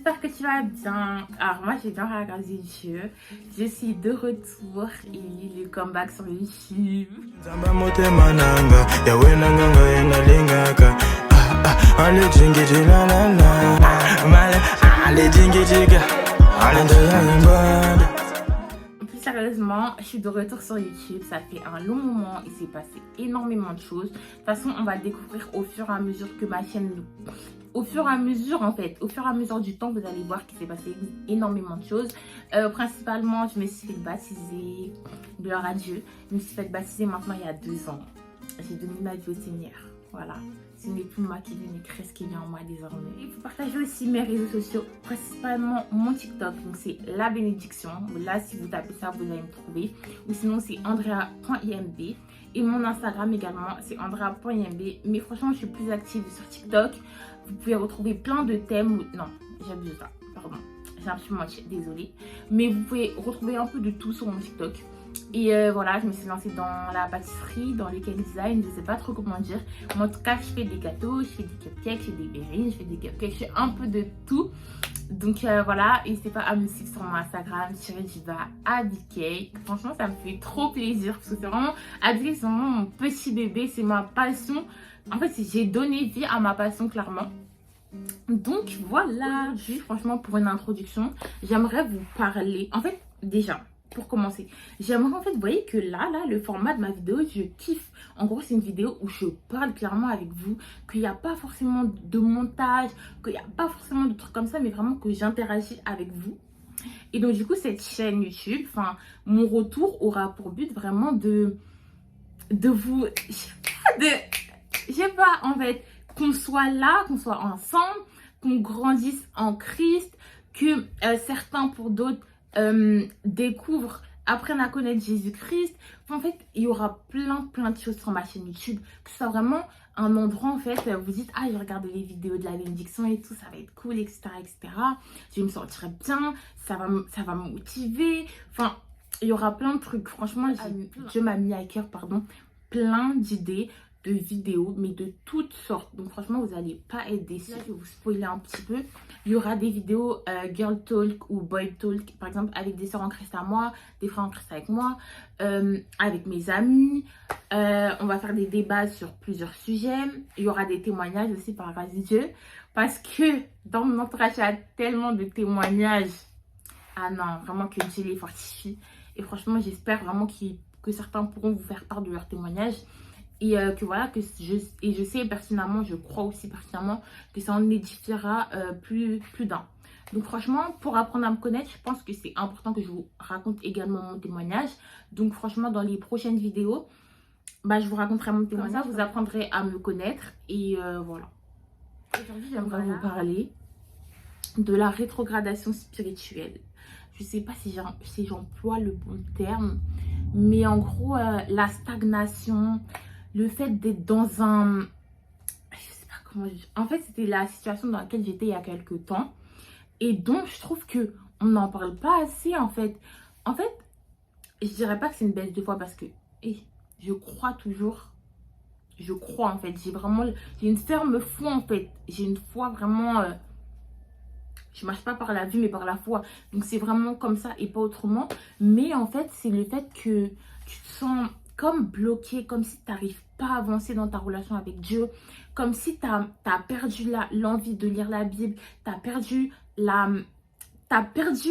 j'espère que tu vas bien. Alors moi j'ai bien regardé Dieu. Je suis de retour et le comeback sur YouTube. Plus sérieusement, je suis de retour sur YouTube. Ça fait un long moment, il s'est passé énormément de choses. De toute façon, on va découvrir au fur et à mesure que ma chaîne... Au fur et à mesure, en fait, au fur et à mesure du temps, vous allez voir qu'il s'est passé énormément de choses. Principalement, je me suis fait baptiser, gloire à Dieu. Je me suis fait baptiser maintenant il y a 2 ans. J'ai donné ma vie au Seigneur. Voilà. Ce n'est plus moi qui vis, mais Christ qui vit en moi désormais. Il faut partager aussi mes réseaux sociaux, principalement mon TikTok. Donc c'est La Bénédiction. Là, si vous tapez ça, vous allez me trouver. Ou sinon, c'est andrea.imb. Et mon Instagram également, c'est andrea.imb. Mais franchement, je suis plus active sur TikTok. Vous pouvez retrouver plein de thèmes. Non, j'abuse pas. Pardon. J'ai un petit peu moitié, désolée. Mais vous pouvez retrouver un peu de tout sur mon TikTok. Et voilà, je me suis lancée dans la pâtisserie, dans les cake design, je sais pas trop comment dire. Mais en tout cas, je fais des gâteaux, je fais des cupcakes, je fais des berries, je fais des cupcakes, je fais un peu de tout. Donc voilà, n'hésitez pas à me suivre sur mon Instagram, @abicake. Franchement, ça me fait trop plaisir parce que c'est vraiment, Abicake, c'est vraiment mon petit bébé, c'est ma passion. En fait, j'ai donné vie à ma passion, clairement. Donc voilà, juste franchement pour une introduction, j'aimerais vous parler. En fait, déjà, pour commencer, j'aimerais en fait, vous voyez que là, le format de ma vidéo, je kiffe. En gros, c'est une vidéo où je parle clairement avec vous, qu'il n'y a pas forcément de montage, qu'il n'y a pas forcément de trucs comme ça, mais vraiment que j'interagis avec vous. Et donc, du coup, cette chaîne YouTube, enfin, mon retour aura pour but vraiment de vous... je sais pas, en fait, qu'on soit là, qu'on soit ensemble, qu'on grandisse en Christ, que certains pour d'autres découvrent, apprennent à connaître Jésus-Christ. En fait, il y aura plein de choses sur ma chaîne YouTube, que ce soit vraiment un endroit, en fait, vous dites, ah, j'ai regardé les vidéos de La Bénédiction et tout, ça va être cool, etc., etc. Je vais me sentir bien, ça va me motiver. Enfin, il y aura plein de trucs. Franchement, Dieu m'a mis à cœur, pardon, plein d'idées de vidéos, mais de toutes sortes. Donc franchement, vous n'allez pas être déçus. Je vais vous spoiler un petit peu. Il y aura des vidéos girl talk ou boy talk, par exemple avec des sœurs en Christ à moi, des frères en Christ avec moi, avec mes amis. On va faire des débats sur plusieurs sujets. Il y aura des témoignages aussi par grâce de Dieu, parce que dans mon entourage, il y a tellement de témoignages. Ah non, vraiment que Dieu les fortifie. Et franchement, j'espère vraiment que certains pourront vous faire part de leurs témoignages. Et que voilà, je sais personnellement, je crois aussi personnellement que ça en édifiera plus d'un. Donc franchement, pour apprendre à me connaître, je pense que c'est important que je vous raconte également mon témoignage. Donc franchement, dans les prochaines vidéos, bah, je vous raconterai mon témoignage. Comme ça, vous apprendrez à me connaître. Et voilà. Aujourd'hui, j'aimerais vous parler de la rétrogradation spirituelle. Je sais pas si j'emploie le bon terme, mais en gros, la stagnation, le fait d'être dans un... Je sais pas comment... En fait, c'était la situation dans laquelle j'étais il y a quelques temps. Et donc, je trouve que on n'en parle pas assez, en fait. En fait, je dirais pas que c'est une baisse de foi parce que je crois toujours. Je crois, en fait. J'ai une ferme foi, en fait. J'ai une foi vraiment... je marche pas par la vue, mais par la foi. Donc, c'est vraiment comme ça et pas autrement. Mais en fait, c'est le fait que tu te sens comme bloqué, comme si tu n'arrives pas à avancer dans ta relation avec Dieu, comme si tu as perdu l'envie de lire la Bible, tu as perdu t'as perdu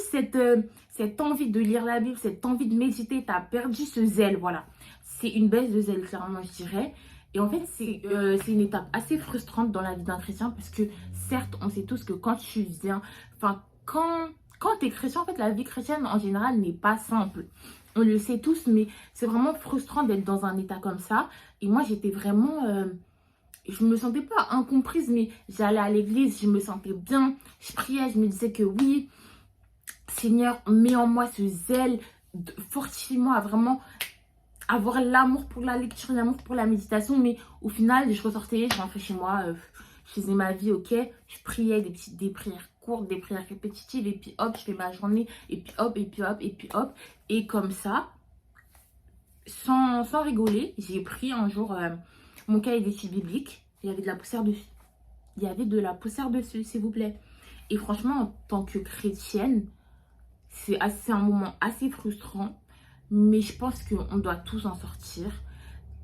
cette envie de lire la Bible, cette envie de méditer, tu as perdu ce zèle, voilà. C'est une baisse de zèle, clairement, je dirais. Et en fait, c'est une étape assez frustrante dans la vie d'un chrétien parce que, certes, on sait tous que quand tu viens, enfin, quand tu es chrétien, en fait, la vie chrétienne, en général, n'est pas simple. On le sait tous, mais c'est vraiment frustrant d'être dans un état comme ça. Et moi, j'étais vraiment... je me sentais pas incomprise, mais j'allais à l'église, je me sentais bien. Je priais, je me disais que oui, Seigneur, mets en moi ce zèle, fortifie-moi à vraiment avoir l'amour pour la lecture, l'amour pour la méditation. Mais au final, je ressortais, je rentrais chez moi, je faisais ma vie, ok. Je priais des prières courtes, des prières répétitives, et puis hop, je fais ma journée, et puis hop, et puis hop, et puis hop. Et comme ça, sans rigoler, j'ai pris un jour mon cahier d'études bibliques il y avait de la poussière dessus. Il y avait de la poussière dessus, s'il vous plaît. Et franchement, en tant que chrétienne, c'est un moment assez frustrant. Mais je pense qu'on doit tous en sortir.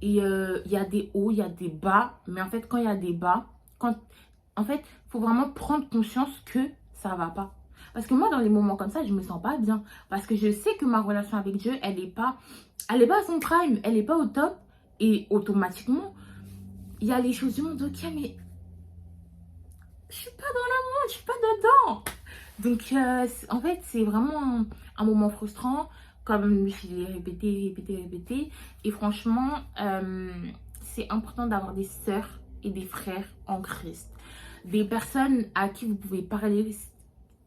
Et il y a des hauts, il y a des bas. Mais en fait, quand il y a des bas, en fait, il faut vraiment prendre conscience que ça va pas. Parce que moi, dans les moments comme ça, je me sens pas bien. Parce que je sais que ma relation avec Dieu, elle est pas à son prime. Elle est pas au top. Et automatiquement, il y a les choses du monde. Ok, mais je suis pas dans le monde, je suis pas dedans. Donc, en fait, c'est vraiment un moment frustrant. Comme je l'ai répété. Et franchement, c'est important d'avoir des sœurs et des frères en Christ. Des personnes à qui vous pouvez parler,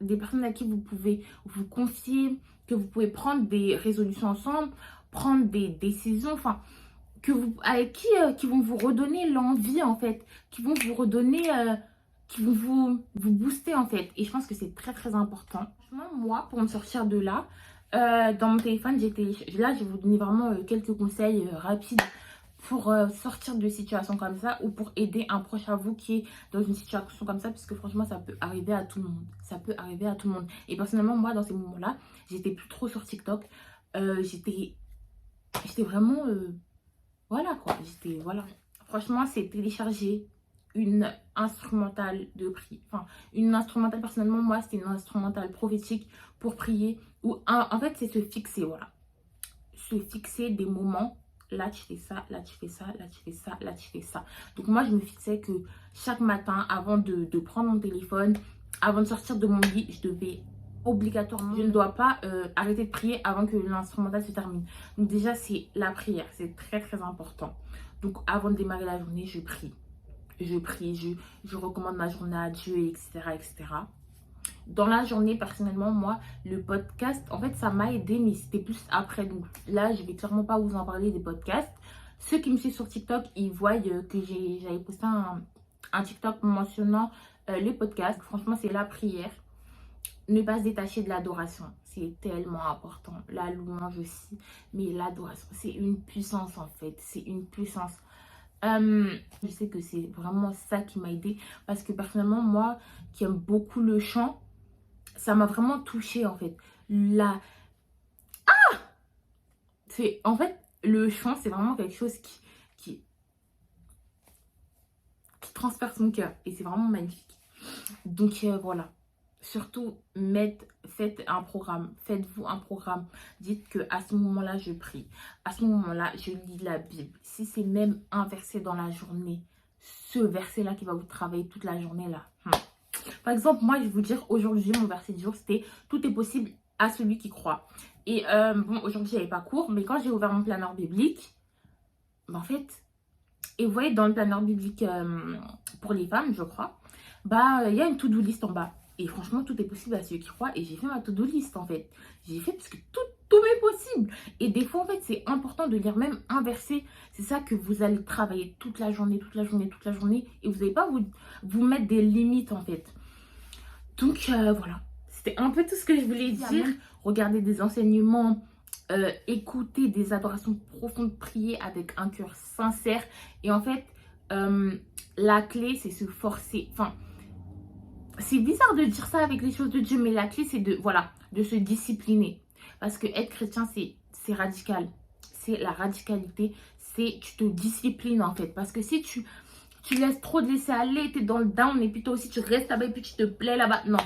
des personnes à qui vous pouvez vous confier, que vous pouvez prendre des résolutions ensemble, prendre des décisions, enfin, avec qui vont vous redonner l'envie, en fait, qui vont vous redonner, qui vont vous booster, en fait. Et je pense que c'est très, très important. Franchement, moi, pour me sortir de là, dans mon téléphone, là, je vais vous donner vraiment quelques conseils rapides pour sortir de situations comme ça ou pour aider un proche à vous qui est dans une situation comme ça, parce que franchement, ça peut arriver à tout le monde. Ça peut arriver à tout le monde. Et personnellement, moi, dans ces moments-là, j'étais plus trop sur TikTok. J'étais vraiment... voilà, quoi. Voilà. Franchement, c'est télécharger une instrumentale de prière. Enfin, une instrumentale, personnellement, moi, c'était une instrumentale prophétique pour prier. En fait, c'est se fixer, voilà. Se fixer des moments. Là, tu fais ça, là, tu fais ça, là, tu fais ça, là, tu fais ça. Donc, moi, je me fixais que chaque matin, avant de prendre mon téléphone, avant de sortir de mon lit, je devais obligatoirement, je ne dois pas arrêter de prier avant que l'instrumental se termine. Donc, déjà, c'est la prière. C'est très, très important. Donc, avant de démarrer la journée, je prie. Je recommande ma journée à Dieu, etc., etc. Dans la journée, personnellement, moi, le podcast, en fait, ça m'a aidé, mais c'était plus après. Donc là, je vais clairement pas vous en parler des podcasts. Ceux qui me suivent sur TikTok, ils voient que j'avais posté un TikTok mentionnant les podcasts. Franchement, c'est la prière. Ne pas se détacher de l'adoration. C'est tellement important. La louange aussi. Mais l'adoration, c'est une puissance, en fait. C'est une puissance. Je sais que c'est vraiment ça qui m'a aidé parce que personnellement, moi qui aime beaucoup le chant, ça m'a vraiment touchée, en fait. En fait, le chant, c'est vraiment quelque chose qui transperce mon cœur et c'est vraiment magnifique. Donc voilà. Surtout, faites un programme. Faites-vous un programme. Dites que à ce moment-là, je prie. À ce moment-là, je lis la Bible. Si c'est même un verset dans la journée, ce verset-là qui va vous travailler toute la journée là. Par exemple, moi, je vais vous dire, aujourd'hui, mon verset du jour, c'était « Tout est possible à celui qui croit ». Et bon, aujourd'hui, j'avais pas cours, mais quand j'ai ouvert mon planeur biblique, en fait, et vous voyez, dans le planeur biblique pour les femmes, je crois, il y a une to-do list en bas. Et franchement, tout est possible à ceux qui croient. Et j'ai fait ma to-do list, en fait. J'ai fait parce que tout est possible. Et des fois, en fait, c'est important de lire même un verset. C'est ça que vous allez travailler toute la journée. Et vous n'allez pas vous mettre des limites, en fait. Donc, voilà. C'était un peu tout ce que je voulais dire. Regardez des enseignements. Écouter des adorations profondes, prier avec un cœur sincère. Et en fait, la clé, c'est se forcer. Enfin... C'est bizarre de dire ça avec les choses de Dieu, mais la clé, c'est de se discipliner. Parce que être chrétien, c'est radical. C'est la radicalité. C'est tu te disciplines, en fait. Parce que si tu laisses trop de laisser aller, tu es dans le down, et puis toi aussi, tu restes là-bas, et puis tu te plais là-bas. Non,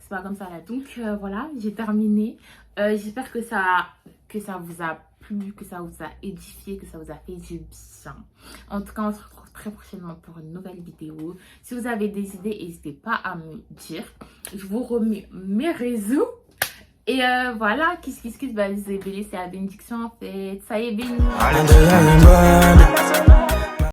c'est pas comme ça, là. Donc, voilà, j'ai terminé. J'espère que ça vous a plu, que ça vous a édifié, que ça vous a fait du bien. En tout cas, on se retrouve très prochainement pour une nouvelle vidéo. Si vous avez des idées, n'hésitez pas à me dire. Je vous remets mes réseaux. Et voilà, kiss, c'est la bénédiction en fait. Ça y est, béni.